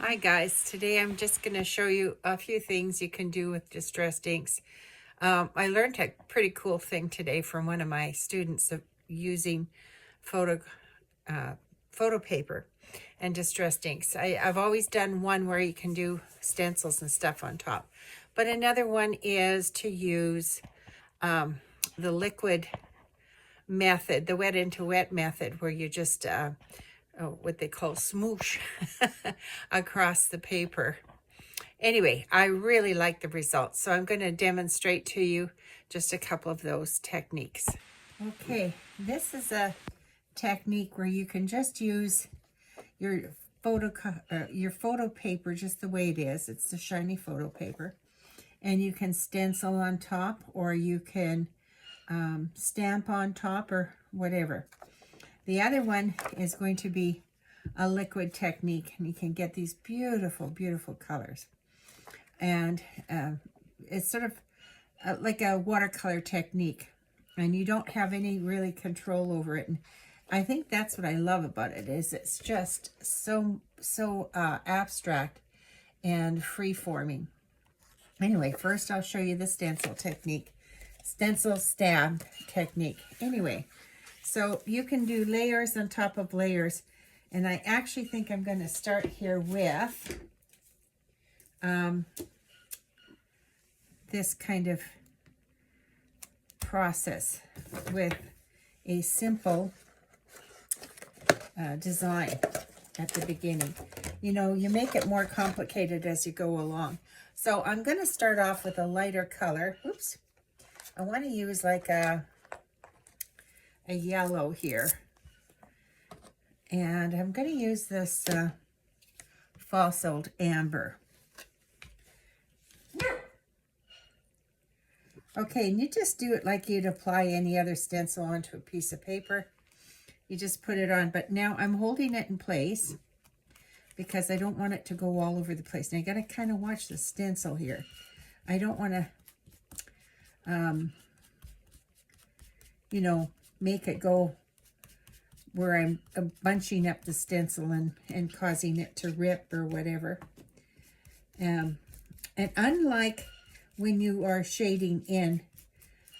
Hi guys, today I'm just going to show you a few things you can do with distressed inks. I learned a pretty cool thing today from one of my students of using photo photo paper and distressed inks. I've always done one where you can do stencils and stuff on top, but another one is to use the liquid method, the wet into wet method, where you just what they call smoosh across the paper. Anyway, I really like the results, so I'm going to demonstrate to you just a couple of those techniques. Okay, this is a technique where you can just use your photo paper just the way it is. It's the shiny photo paper, and you can stencil on top, or you can stamp on top, or whatever. The other one is going to be a liquid technique, and you can get these beautiful, beautiful colors. And it's sort of like a watercolor technique, and you don't have any really control over it. And I think that's what I love about it, is it's just so abstract and free-forming. Anyway, first I'll show you the stencil technique, stencil stamp technique. Anyway, so you can do layers on top of layers, and I actually think I'm going to start here with this kind of process with a simple design at the beginning. You know, you make it more complicated as you go along. So I'm going to start off with a lighter color. Oops. I want to use like a yellow here. And I'm going to use this false old amber. Okay, and you just do it like you'd apply any other stencil onto a piece of paper. You just put it on, but now I'm holding it in place because I don't want it to go all over the place. And I got to kind of watch the stencil here. I don't want to, you know, make it go where I'm bunching up the stencil and causing it to rip or whatever. And unlike when you are shading in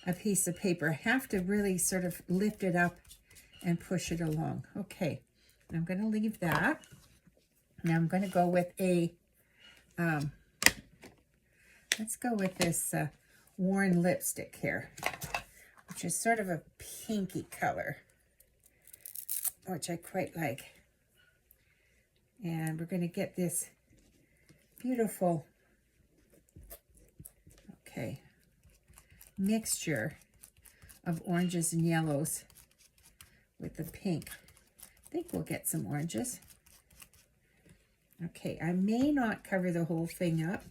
a piece of paper, have to really sort of lift it up and push it along. Okay, I'm going to leave that. Now I'm going to go with a, let's go with this worn lipstick here, which is sort of a pinky color, which I quite like. And we're going to get this beautiful, okay, mixture of oranges and yellows with the pink. I think we'll get some oranges. Okay, I may not cover the whole thing up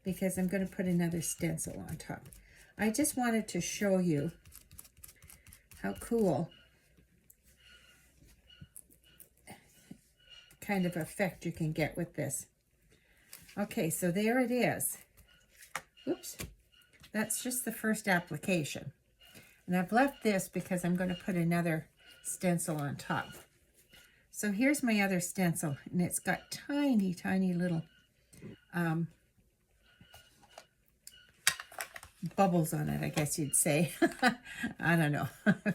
because I'm going to put another stencil on top. I just wanted to show you how cool kind of effect you can get with this. Okay, so there it is. Oops, that's just the first application. And I've left this because I'm going to put another stencil on top. So here's my other stencil, and it's got tiny, tiny little bubbles on it, I guess you'd say. I don't know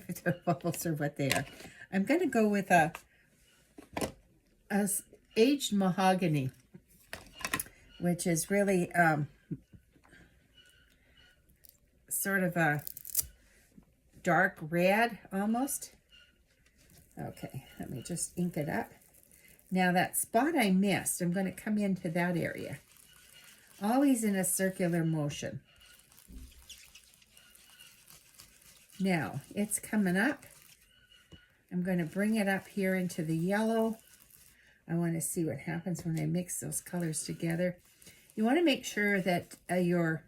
if they're bubbles or what they are. I'm going to go with a aged mahogany, which is really sort of a dark red almost. Okay, let me just ink it up. Now that spot I missed, I'm going to come into that area. Always in a circular motion. Now, it's coming up. I'm going to bring it up here into the yellow. I want to see what happens when I mix those colors together. You want to make sure that your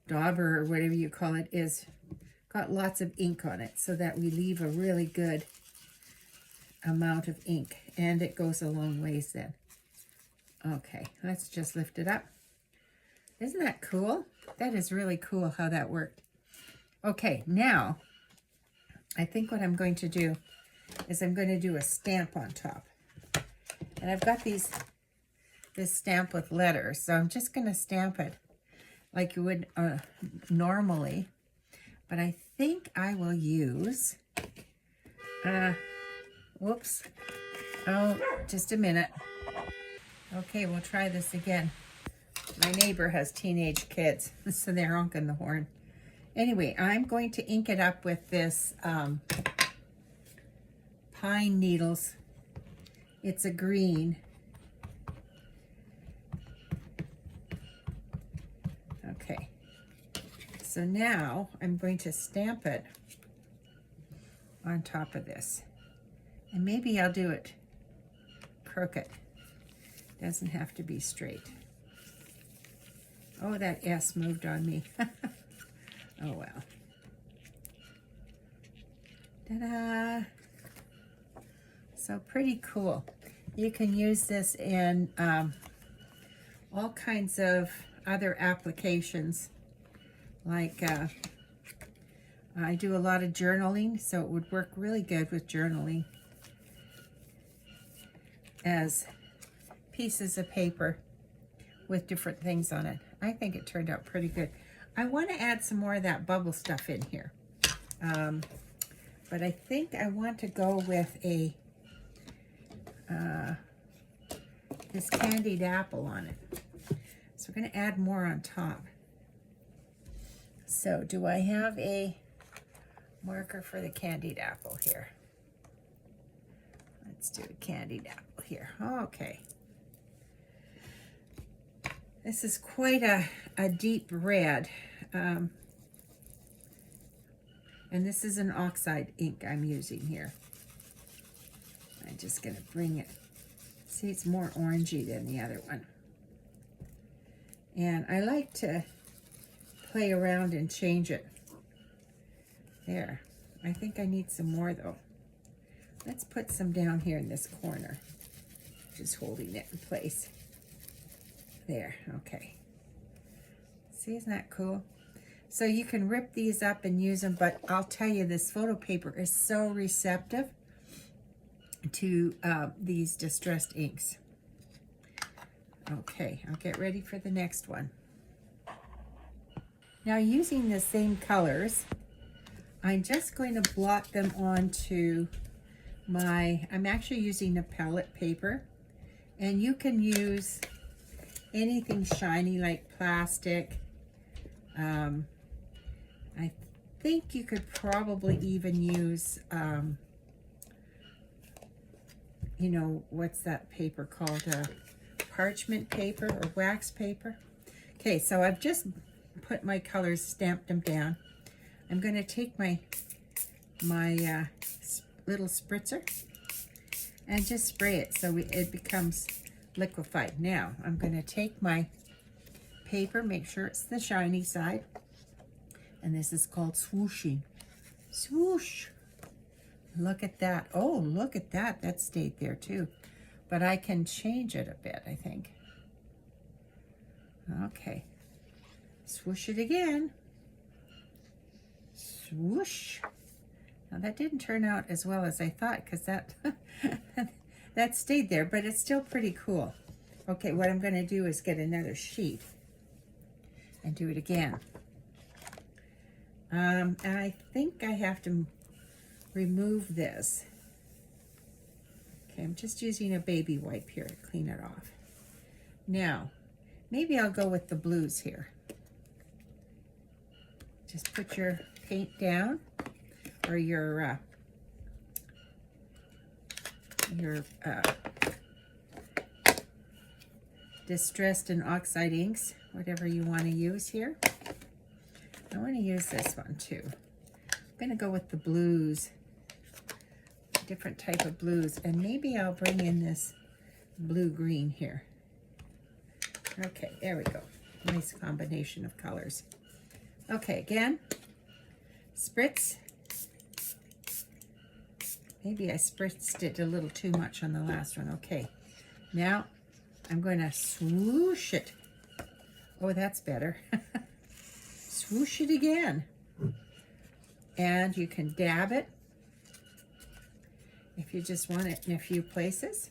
dauber, or whatever you call it, is got lots of ink on it, so that we leave a really good amount of ink, and it goes a long ways then. Okay, let's just lift it up. Isn't that cool? That is really cool how that worked. Okay, now I think what I'm going to do is I'm going to do a stamp on top. And I've got this stamp with letters, so I'm just going to stamp it like you would normally. But I think I will use, whoops, oh, just a minute. Okay, we'll try this again. My neighbor has teenage kids, so they're honking the horn. Anyway, I'm going to ink it up with this pine needles. It's a green. Okay. So now I'm going to stamp it on top of this. And maybe I'll do it crooked. Doesn't have to be straight. Oh, that S moved on me. Oh well. Ta-da! So pretty cool. You can use this in all kinds of other applications. Like I do a lot of journaling, so it would work really good with journaling as pieces of paper with different things on it. I think it turned out pretty good. I want to add some more of that bubble stuff in here. But I think I want to go with a this candied apple on it. So we're going to add more on top. So do I have a marker for the candied apple here? Let's do a candied apple here. Okay. This is quite a deep red. And this is an Oxide ink I'm using here. I'm just going to bring it. See, it's more orangey than the other one. And I like to play around and change it. There. I think I need some more though. Let's put some down here in this corner. Just holding it in place. There, okay. See, isn't that cool? So you can rip these up and use them, but I'll tell you, this photo paper is so receptive to these distressed inks. Okay, I'll get ready for the next one. Now, using the same colors, I'm just going to blot them onto I'm actually using a palette paper, and you can use anything shiny like plastic. I think you could probably even use, you know, what's that paper called? Parchment paper or wax paper. Okay, so I've just put my colors, stamped them down. I'm going to take my little spritzer and just spray it so it becomes liquefied. Now, I'm going to take my paper, make sure it's the shiny side, and this is called swooshing. Swoosh! Look at that. Oh, look at that. That stayed there too. But I can change it a bit, I think. Okay. Swoosh it again. Swoosh. Now that didn't turn out as well as I thought, because that that stayed there, but it's still pretty cool. Okay, what I'm going to do is get another sheet and do it again. And I think I have to remove this. Okay, I'm just using a baby wipe here to clean it off. Now, maybe I'll go with the blues here. Just put your paint down, or your distressed and oxide inks, whatever you want to use here. I want to use this one too. I'm going to go with the blues, different type of blues, and maybe I'll bring in this blue-green here. Okay, there we go. Nice combination of colors. Okay, again, spritz. Maybe I spritzed it a little too much on the last one. Okay, now I'm going to swoosh it. Oh, that's better. Swoosh it again. And you can dab it. if you just want it in a few places.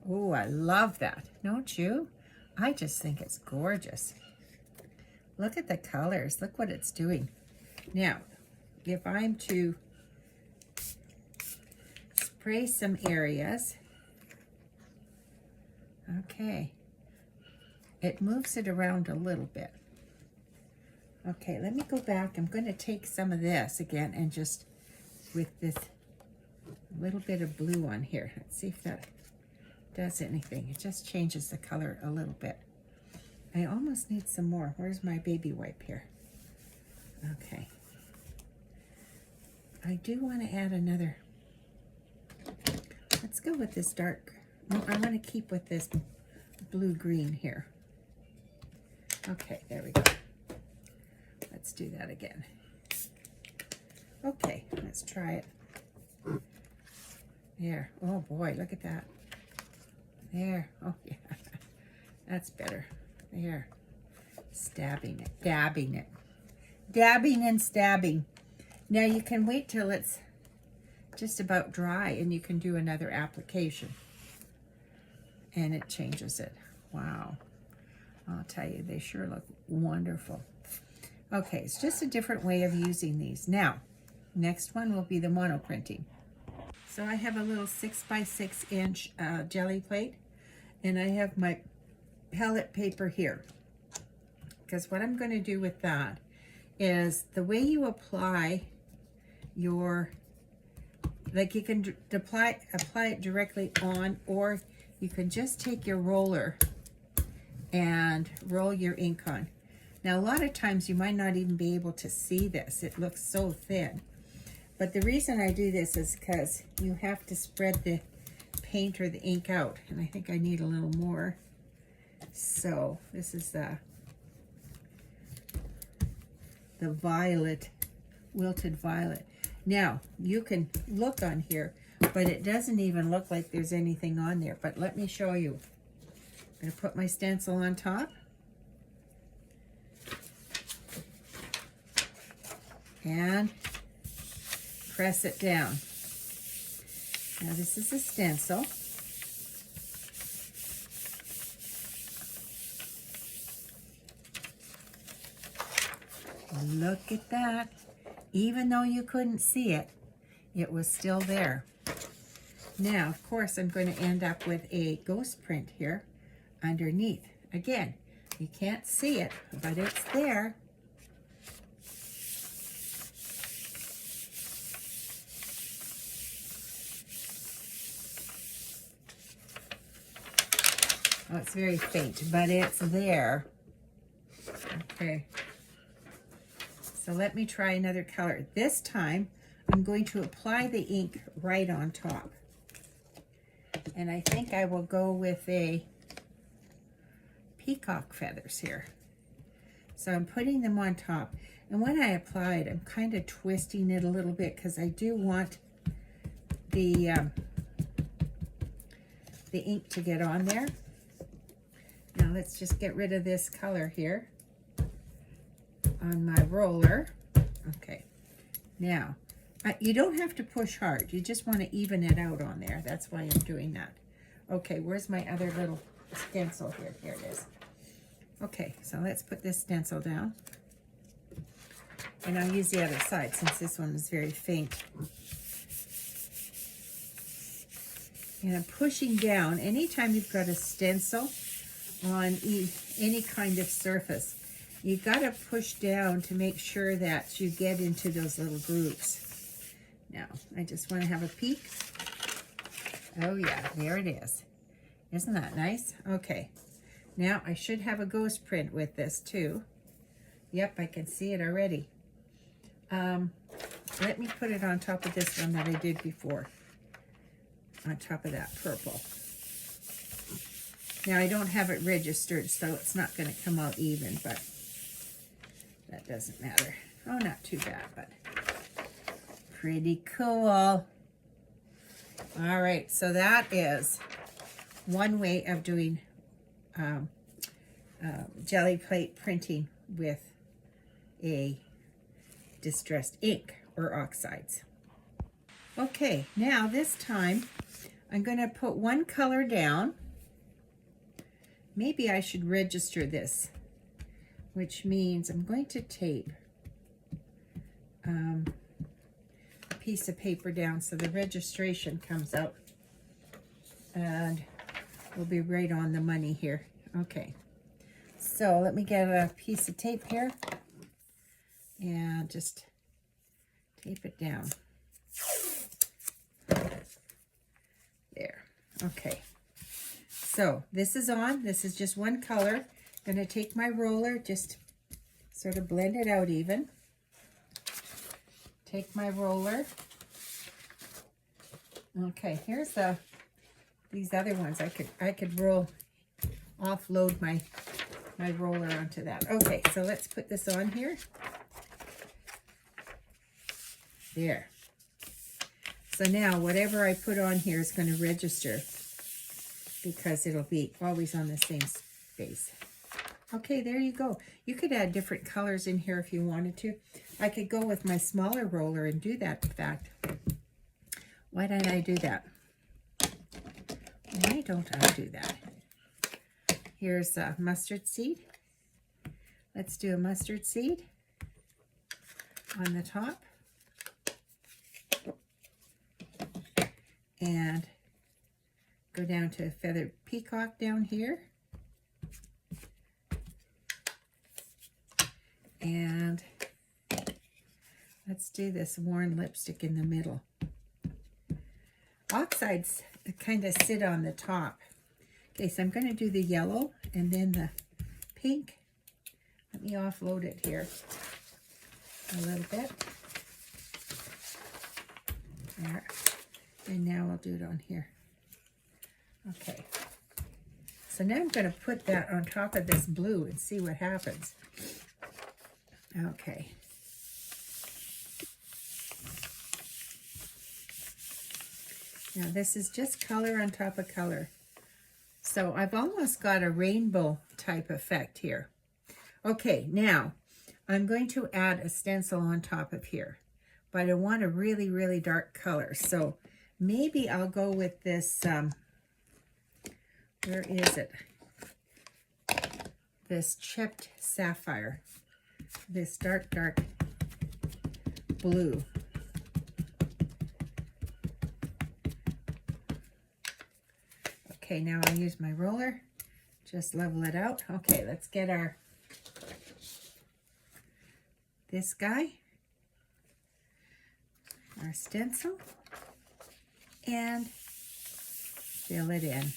Oh, I love that, don't you? I just think it's gorgeous. Look at the colors. Look what it's doing. Now, if I'm to spray some areas, okay, it moves it around a little bit. Okay, let me go back. I'm going to take some of this again and just with this little bit of blue on here. Let's see if that does anything. It just changes the color a little bit. I almost need some more. Where's my baby wipe here? Okay. I do want to add another. Let's go with this dark. No, I want to keep with this blue-green here. Okay, there we go. Let's do that again. Okay, let's try it. There. Oh boy, look at that. There. Oh yeah. That's better. There. Stabbing it. Dabbing it. Dabbing and stabbing. Now you can wait till it's just about dry and you can do another application. And it changes it. Wow. I'll tell you, they sure look wonderful. Okay, it's just a different way of using these. Now, next one will be the mono printing. So I have a little 6x6 inch jelly plate, and I have my pellet paper here. Because what I'm going to do with that is the way you apply your, like you can apply it directly on, or you can just take your roller and roll your ink on. Now, a lot of times you might not even be able to see this. It looks so thin. But the reason I do this is because you have to spread the paint or the ink out. And I think I need a little more. So this is the violet, wilted violet. Now, you can look on here, but it doesn't even look like there's anything on there. But let me show you. I'm going to put my stencil on top. And press it down. Now this is a stencil. Look at that. Even though you couldn't see it, it was still there. Now, of course, I'm going to end up with a ghost print here underneath. Again, you can't see it, but it's there. Oh, it's very faint, but it's there. Okay. So let me try another color. This time, I'm going to apply the ink right on top. And I think I will go with a peacock feathers here. So I'm putting them on top. And when I apply it, I'm kind of twisting it a little bit because I do want the ink to get on there. Now let's just get rid of this color here on my roller. Okay, now you don't have to push hard. You just want to even it out on there. That's why I'm doing that. Okay, where's my other little stencil here? Here it is. Okay, so let's put this stencil down. And I'll use the other side since this one is very faint. And I'm pushing down. Anytime you've got a stencil on any kind of surface, you got to push down to make sure that you get into those little grooves. Now, I just want to have a peek. Oh yeah, there it is. Isn't that nice? Okay, now I should have a ghost print with this too. Yep, I can see it already. Let me put it on top of this one that I did before. On top of that purple. Now, I don't have it registered, so it's not going to come out even, but that doesn't matter. Oh, not too bad, but pretty cool. All right, so that is one way of doing jelly plate printing with a distressed ink or oxides. Okay, now this time I'm going to put one color down. Maybe I should register this, which means I'm going to tape a piece of paper down so the registration comes out, and we'll be right on the money here. Okay, so let me get a piece of tape here and just tape it down. There. Okay. So this is on. This is just one color. I'm going to take my roller, just sort of blend it out even. Take my roller. Okay, here's these other ones. I could offload my roller onto that. Okay, so let's put this on here. There. So now whatever I put on here is going to register because it'll be always on the same space. Okay, there you go. You could add different colors in here if you wanted to. I could go with my smaller roller and do that, in fact. Why didn't I do that? Why don't I do that? Here's a mustard seed. Let's do a mustard seed on the top. And go down to a feathered peacock down here. And let's do this worn lipstick in the middle. Oxides kind of sit on the top. Okay, so I'm going to do the yellow and then the pink. Let me offload it here a little bit. There. And now I'll do it on here. Okay. So now I'm going to put that on top of this blue and see what happens. Okay. Now this is just color on top of color. So I've almost got a rainbow type effect here. Okay, now I'm going to add a stencil on top of here, but I want a really, really dark color. So maybe I'll go with this, where is it? This chipped sapphire, this dark, dark blue. Okay, now I'll use my roller, just level it out. Okay, let's get this guy, our stencil, and fill it in.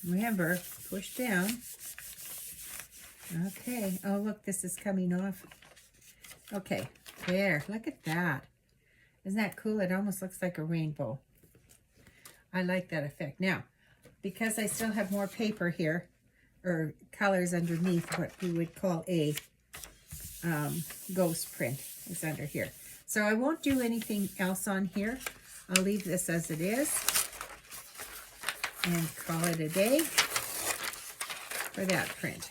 Remember, push down. Okay, oh look, this is coming off. Okay, there, look at that. Isn't that cool? It almost looks like a rainbow. I like that effect. Now, because I still have more paper here, or colors underneath, what we would call a ghost print is under here. So I won't do anything else on here. I'll leave this as it is and call it a day for that print.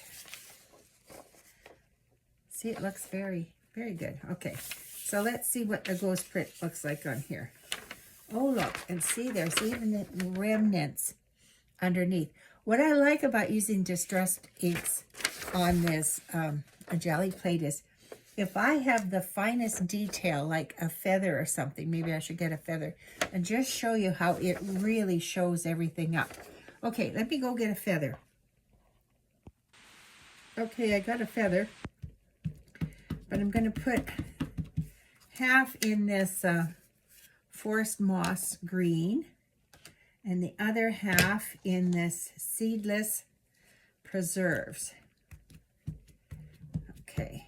See, it looks very, very good. Okay, so let's see what the ghost print looks like on here. Oh, look, and see, there's even the remnants underneath. What I like about using distressed inks on this a jelly plate is if I have the finest detail, like a feather or something, maybe I should get a feather, and just show you how it really shows everything up. Okay, let me go get a feather. Okay, I got a feather, but I'm going to put half in this forest moss green and the other half in this seedless preserves. Okay.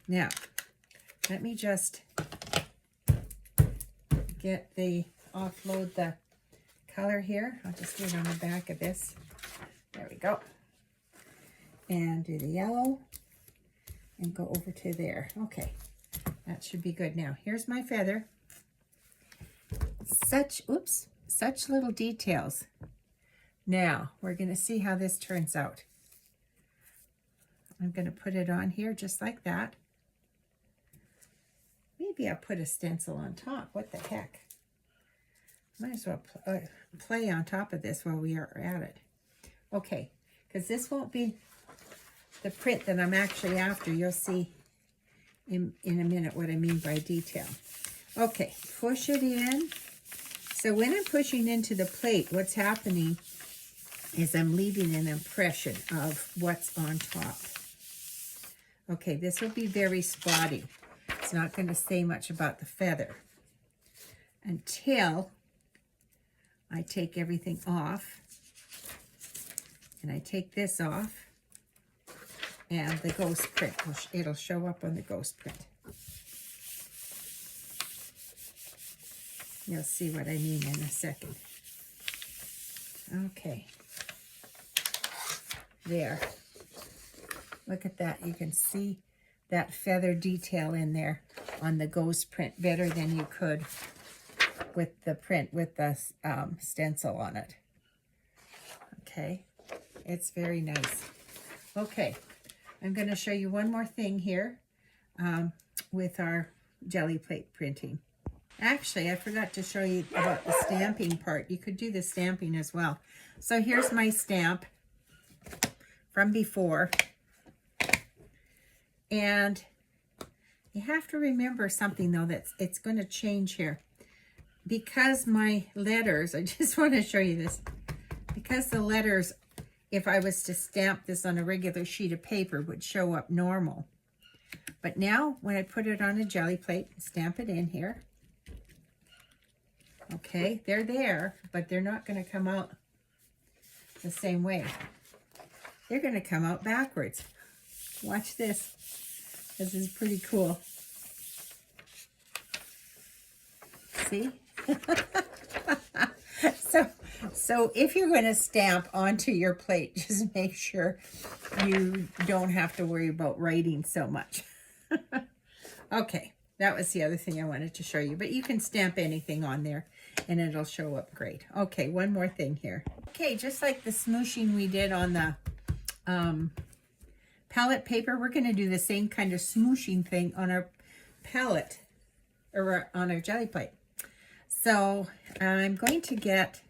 Now, let me just offload the color here. I'll just do it on the back of this. There we go. And do the yellow and go over to there. Okay, that should be good. Now, here's my feather. Such little details. Now, we're going to see how this turns out. I'm going to put it on here just like that. maybe I'll put a stencil on top. What the heck? Might as well play on top of this while we are at it. Okay, because this won't be the print that I'm actually after. You'll see in a minute what I mean by detail. Okay, push it in. So when I'm pushing into the plate, what's happening is I'm leaving an impression of what's on top. Okay, this will be very spotty. It's not going to say much about the feather until I take everything off. And I take this off, and the ghost print, it'll show up on the ghost print. You'll see what I mean in a second. Okay. There. Look at that. You can see that feather detail in there on the ghost print better than you could with the print with the stencil on it. Okay. It's very nice. Okay. I'm going to show you one more thing here with our jelly plate printing. Actually, I forgot to show you about the stamping part. You could do the stamping as well. So here's my stamp from before. And you have to remember something, though, that it's going to change here. Because my letters, I just want to show you this. Because the letters, if I was to stamp this on a regular sheet of paper, would show up normal. But now, when I put it on a jelly plate, stamp it in here. Okay, they're there, but they're not going to come out the same way. They're going to come out backwards. Watch this. This is pretty cool. See? So if you're going to stamp onto your plate, just make sure you don't have to worry about writing so much. Okay, that was the other thing I wanted to show you. But you can stamp anything on there, and it'll show up great. Okay, one more thing here. Okay, just like the smooshing we did on the palette paper, we're going to do the same kind of smooshing thing on our palette, or on our jelly plate. So I'm going to get,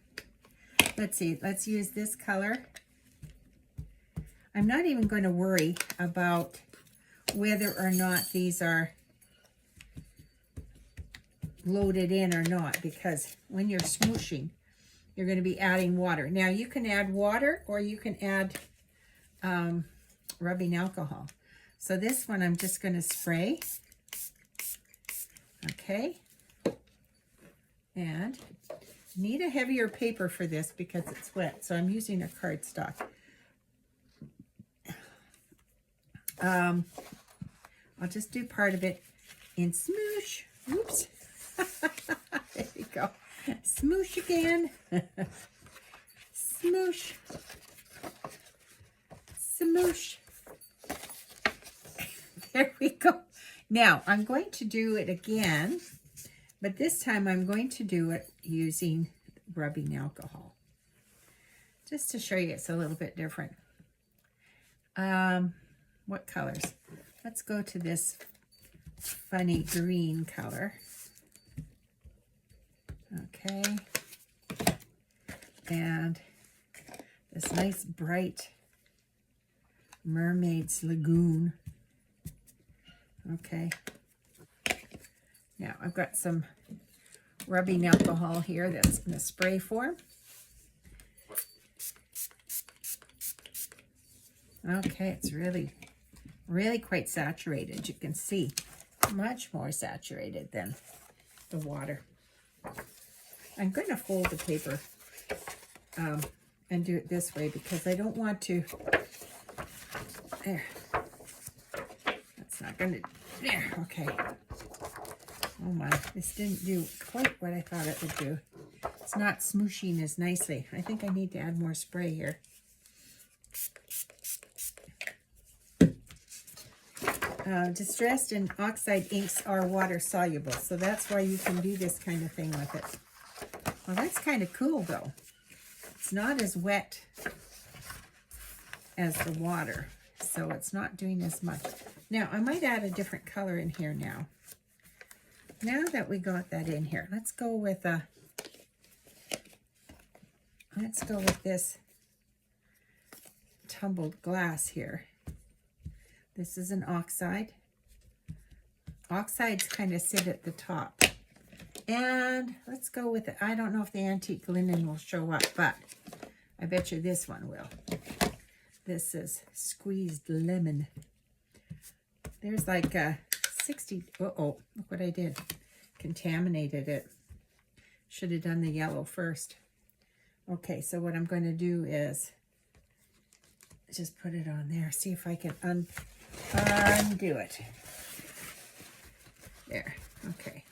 let's see, let's use this color. I'm not even going to worry about whether or not these are loaded in or not, because when you're smooshing, you're going to be adding water. Now you can add water, or you can add rubbing alcohol. So this one I'm just going to spray. Okay. And need a heavier paper for this because it's wet, so I'm using a cardstock. I'll just do part of it in smoosh. Oops. There you go. Smoosh again. Smoosh. Smoosh. There we go. Now, I'm going to do it again, but this time I'm going to do it using rubbing alcohol. Just to show you it's a little bit different. What colors? Let's go to this funny green color. Okay. And this nice bright Mermaid's Lagoon. Okay. Now I've got some rubbing alcohol here that's in a spray form. Okay, it's really quite saturated. You can see much more saturated than the water. I'm going to fold the paper and do it this way because I don't want to. There. That's not going to. There. Okay. Oh my, this didn't do quite what I thought it would do. It's not smooshing as nicely. I think I need to add more spray here. Distressed and Oxide inks are water soluble, so that's why you can do this kind of thing with it. Well, that's kind of cool though. It's not as wet as the water, so it's not doing as much. Now, I might add a different color in here now. now that we got that in here, let's go with this tumbled glass here. This is an oxide. Oxides kind of sit at the top. And let's go with it. I don't know if the antique linen will show up, but I bet you this one will. This is squeezed lemon. There's like 60, uh-oh, look what I did. Contaminated it. Should have done the yellow first. Okay, so what I'm going to do is just put it on there. See if I can undo it. There, okay.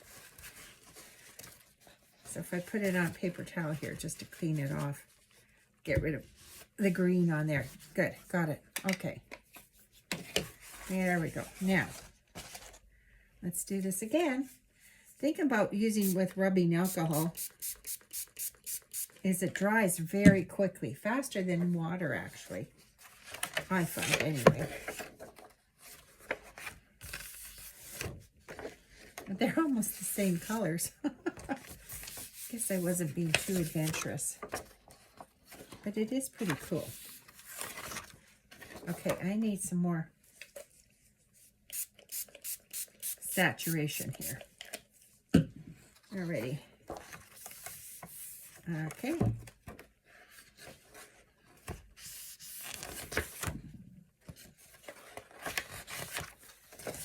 So if I put it on paper towel here just to clean it off, get rid of the green on there. Good, got it. Okay. There we go. Now, let's do this again. Think about using with rubbing alcohol is it dries very quickly, faster than water actually. I find anyway. But they're almost the same colors. Guess I wasn't being too adventurous. But it is pretty cool. Okay, I need some more saturation here. Alrighty. Okay.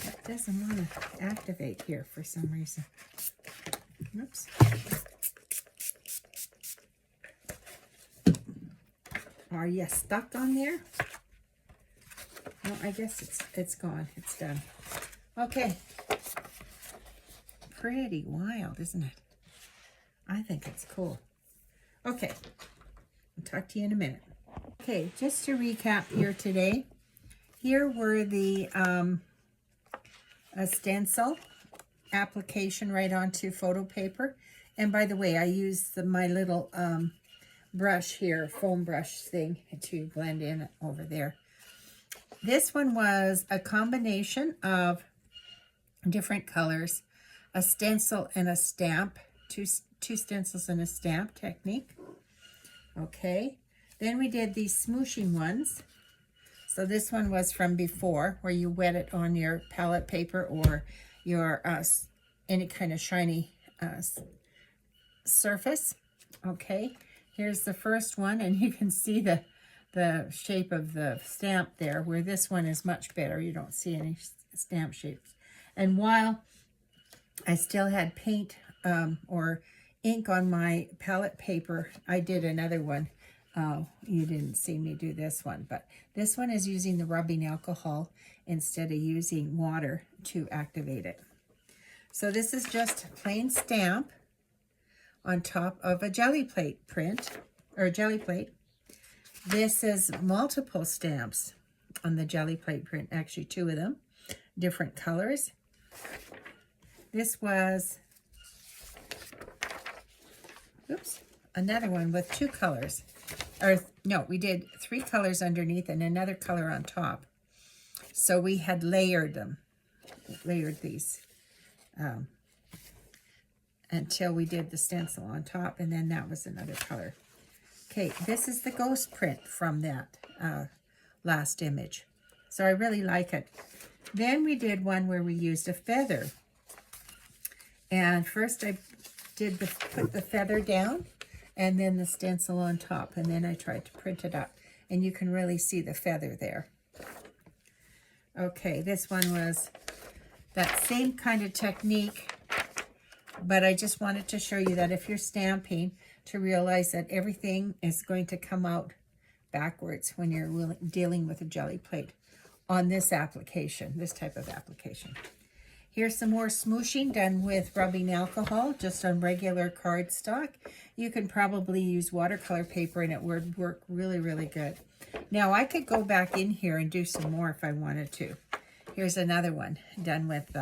That doesn't want to activate here for some reason. Oops. Are you stuck on there? No, I guess it's gone. It's done. Okay. Pretty wild, isn't it? I think it's cool. Okay. I'll talk to you in a minute. Okay, just to recap here today. Here were the a stencil application right onto photo paper. And by the way, I used my little brush here, foam brush thing, to blend in over there. This one was a combination of different colors, a stencil and a stamp, two stencils and a stamp technique. Okay, then we did these smooshing ones. So this one was from before, where you wet it on your palette paper or your any kind of shiny surface. Okay, here's the first one, and you can see the shape of the stamp there, where this one is much better. You don't see any stamp shapes. And while I still had paint or ink on my palette paper, I did another one. You didn't see me do this one, but this one is using the rubbing alcohol instead of using water to activate it. So this is just plain stamp on top of a jelly plate print, or a jelly plate. This is multiple stamps on the jelly plate print, actually 2 of them, different colors. This was, oops, another one with 2 colors. Or no, we did 3 colors underneath and another color on top. So we had layered them, layered these until we did the stencil on top, and then that was another color. Okay, this is the ghost print from that last image. So I really like it. Then we did one where we used a feather. And first I did put the feather down, and then the stencil on top, and then I tried to print it up. And you can really see the feather there. Okay, this one was that same kind of technique, but I just wanted to show you that if you're stamping, to realize that everything is going to come out backwards when you're dealing with a jelly plate on this application, this type of application. Here's some more smooshing done with rubbing alcohol, just on regular cardstock. You can probably use watercolor paper and it would work really, really good. Now I could go back in here and do some more if I wanted to. Here's another one done with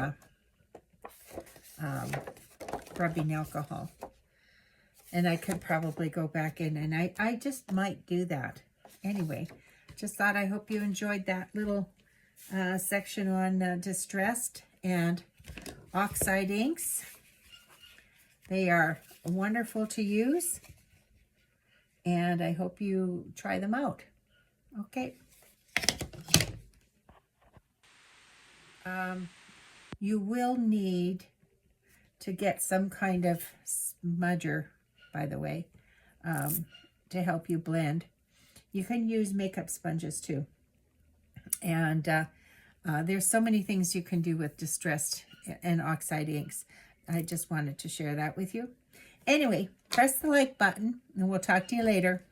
rubbing alcohol. And I could probably go back in, and I just might do that. Anyway, just thought I hope you enjoyed that little section on distressed, and Oxide Inks. They are wonderful to use, and I hope you try them out. Okay. You will need to get some kind of smudger, by the way, to help you blend. You can use makeup sponges too. And there's so many things you can do with distressed and oxide inks. I just wanted to share that with you. Anyway, press the like button, and we'll talk to you later.